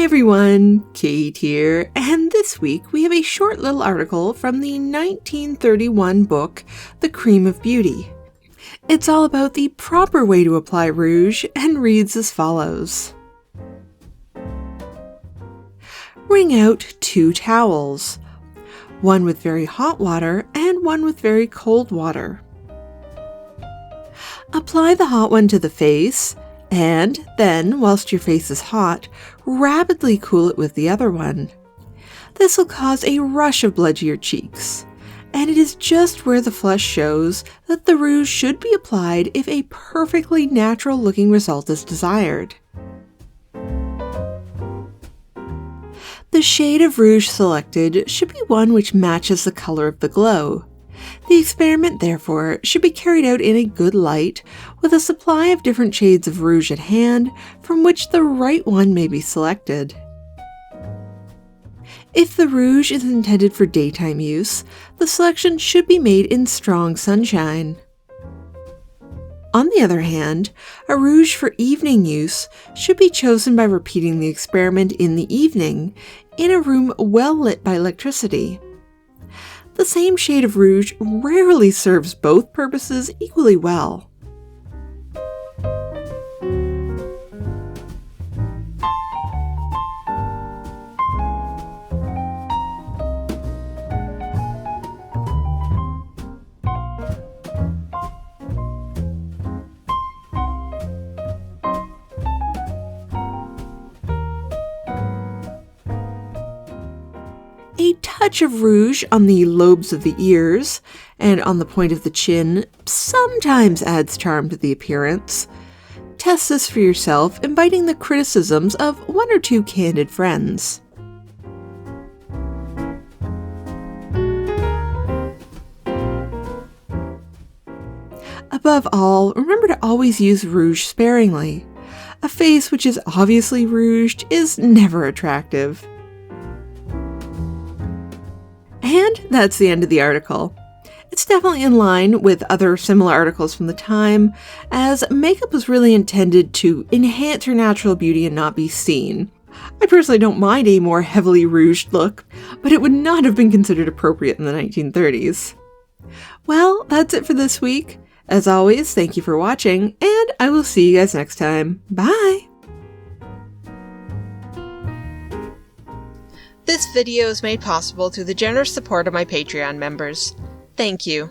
Hi everyone, Kate here, and this week we have a short little article from the 1931 book, The Cream of Beauty. It's all about the proper way to apply rouge and reads as follows. Wring out 2 towels, one with very hot water and one with very cold water. Apply the hot one to the face, and then, whilst your face is hot, rapidly cool it with the other one. This will cause a rush of blood to your cheeks, and it is just where the flush shows that the rouge should be applied if a perfectly natural looking result is desired. The shade of rouge selected should be one which matches the color of the glow. The experiment, therefore, should be carried out in a good light, with a supply of different shades of rouge at hand, from which the right one may be selected. If the rouge is intended for daytime use, the selection should be made in strong sunshine. On the other hand, a rouge for evening use should be chosen by repeating the experiment in the evening, in a room well lit by electricity. The same shade of rouge rarely serves both purposes equally well. A touch of rouge on the lobes of the ears and on the point of the chin sometimes adds charm to the appearance. Test this for yourself, inviting the criticisms of 1 or 2 candid friends. Above all, remember to always use rouge sparingly. A face which is obviously rouged is never attractive. And that's the end of the article. It's definitely in line with other similar articles from the time, as makeup was really intended to enhance your natural beauty and not be seen. I personally don't mind a more heavily rouged look, but it would not have been considered appropriate in the 1930s. Well, that's it for this week. As always, thank you for watching, and I will see you guys next time. Bye! This video is made possible through the generous support of my Patreon members. Thank you.